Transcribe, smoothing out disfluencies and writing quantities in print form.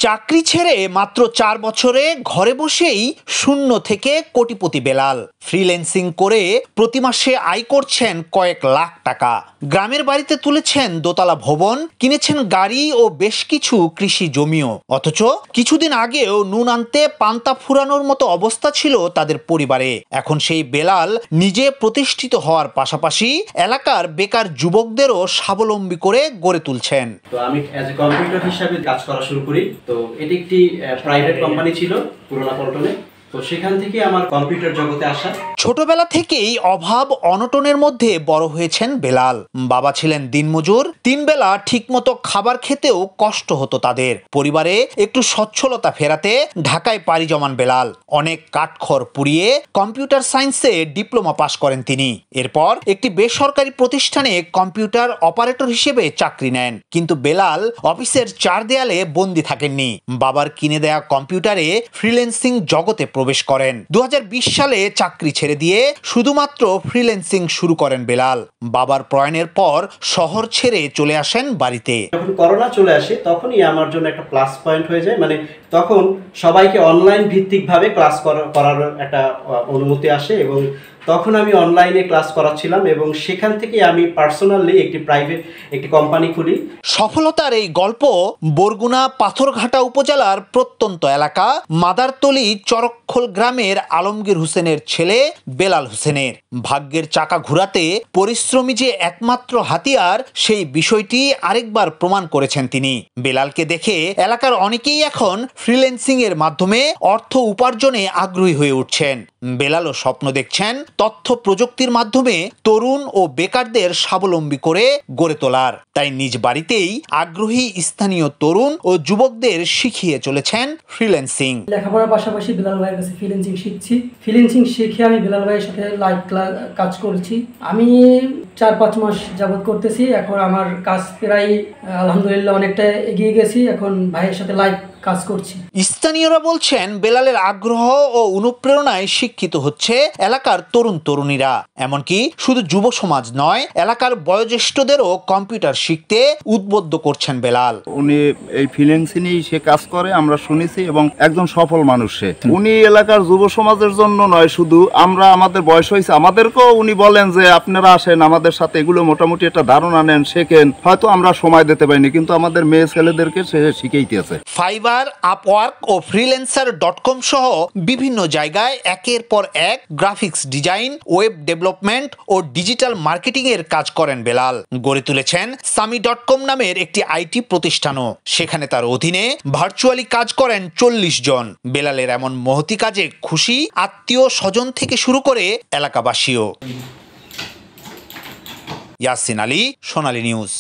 চাকরি ছেড়ে মাত্র 4 বছরে ঘরে বসেই শূন্য থেকে কোটিপতি বেলাল। ফ্রিল্যান্সিং করে প্রতি মাসে আয় করছেন কয়েক লাখ টাকা। গ্রামের বাড়িতে তুলেছেন দোতলা ভবন, কিনেছেন গাড়ি ও বেশ কিছু কৃষি জমিও। অথচ কিছুদিন আগেও নুন আনতে পান্তা ফুরানোর মতো অবস্থা ছিল তাদের পরিবারে। এখন সেই বেলাল নিজে প্রতিষ্ঠিত হওয়ার পাশাপাশি এলাকার বেকার যুবকদেরও স্বাবলম্বী করে গড়ে তুলছেন। তো আমি অ্যাজ এ কম্পিউটার হিসাবে কাজ করা শুরু করি। তো এটি একটি প্রাইভেট কোম্পানি ছিল পুরোনো পল্টনে। তো সেখান থেকে আমার কম্পিউটার জগতে আসা। ছোটবেলা থেকেই অভাব অনটনের মধ্যে বড় হয়েছেন বেলাল। বাবা ছিলেন দিনমজুর, 3 বেলা ঠিকমতো খাবার খেতেও কষ্ট হতো তাদের। পরিবারে একটু সচ্ছলতা ফেরাতে ঢাকায় পাড়ি জমান বেলাল। অনেক কাঠখড় পুড়িয়ে কম্পিউটার সায়েন্সে ডিপ্লোমা পাশ করেন তিনি। এরপর একটি বেসরকারি প্রতিষ্ঠানে কম্পিউটার অপারেটর হিসেবে চাকরি নেন। কিন্তু বেলাল অফিসের 4 দেয়ালে বন্দী থাকেননি। বাবার কিনে দেয়া কম্পিউটারে ফ্রিল্যান্সিং জগতে প্রবেশ করেন। 2020 সালে চাকরি ছেড়ে দিয়ে শুধুমাত্র ফ্রিল্যান্সিং শুরু করেন বেলাল। বাবার প্রয়াণের পর শহর ছেড়ে চলে আসেন বাড়িতে। যখন করোনা চলে আসে তখনই আমার জন্য একটা প্লাস পয়েন্ট হয়ে যায়। মানে তখন সবাইকে অনলাইন ভিত্তিকভাবে ক্লাস করার একটা অনুমতি আসে এবং তখন আমি অনলাইনে ক্লাস করাচ্ছিলাম এবং সেখান থেকে আমি পার্সোনালি একটি কোম্পানি খুলি। সফলতার এই গল্প বরগুনা পাথরঘাটা উপজেলার প্রত্যন্ত এলাকা মাদারতলী চরকখোল গ্রামের আলমগীর হোসেনের ছেলে বেলাল হোসেনের। ভাগ্যের চাকা ঘুরাতে পরিশ্রমী যে একমাত্র হাতিয়ার, সেই বিষয়টি আরেকবার প্রমাণ করেছেন তিনি। বেলালকে দেখে এলাকার অনেকেই এখন ফ্রিল্যান্সিং এর মাধ্যমে অর্থ উপার্জনে আগ্রহী হয়ে উঠছেন। বেলালও স্বপ্ন দেখছেন তথ্য প্রযুক্তির মাধ্যমে তরুণ ও বেকারদের স্বাবলম্বী করে গড়ে তোলার। তাই নিজ বাড়িতেই আগ্রহী স্থানীয় তরুণ ও যুবকদের শিখিয়ে চলেছেন ফ্রিল্যান্সিং। লেখাপড়ার পাশাপাশি বেলাল ভাইয়ের কাছে ফ্রিল্যান্সিং শিখছি। ফ্রিল্যান্সিং শিখে আমি বেলাল ভাইয়ের সাথে লাইভ কাজ করছি। আমি 4-5 মাস যাবত করতেছি। এখন আমার কাজ প্রায় আলহামদুলিল্লাহ অনেকটা এগিয়ে গেছি। এখন ভাইয়ের সাথে লাইভ কাজ করছি। স্থানীয়রা বলছেন বেলালের আগ্রহ ও অনুপ্রেরণায় শিক্ষিত হচ্ছে এলাকার তরুণ তরুণীরা। এমনকি শুধু যুব সমাজ নয়, এলাকার বয়োজ্যেষ্ঠদেরও কম্পিউটার শিখতে উদ্বুদ্ধ করছেন বেলাল। উনি এই ফ্রিল্যান্সিংই সে কাজ করে আমরা শুনেছি এবং একজন সফল মানুষ সে। উনি এলাকার যুব সমাজের জন্য নয়, শুধু আমরা আমাদের বয়স হয়েছে আমাদেরকেও উনি বলেন যে আপনারা আসেন আমাদের সাথে, এগুলো মোটামুটি একটা ধারণা নেন, শেখেন। হয়তো আমরা সময় দিতে পারিনি কিন্তু আমাদের মেয়ে ছেলেদেরকে সে শিখাইতেছে। ফাইবার, আপওয়ার্ক ও freelancer.com সহ বিভিন্ন জায়গায় একের পর এক গ্রাফিক্স ডিজাইন, ওয়েব ডেভেলপমেন্ট ও ডিজিটাল মার্কেটিং এর কাজ করেন বেলাল। গড়ে তুলেছেন sami.com নামের একটি আইটি প্রতিষ্ঠানও। সেখানে তার অধীনে ভার্চুয়ালি কাজ করেন 40 জন। বেলালের এমন মহতি কাজে খুশি আত্মীয় স্বজন থেকে শুরু করে এলাকাবাসীও। ইয়াসিন আলী, সোনালী নিউজ।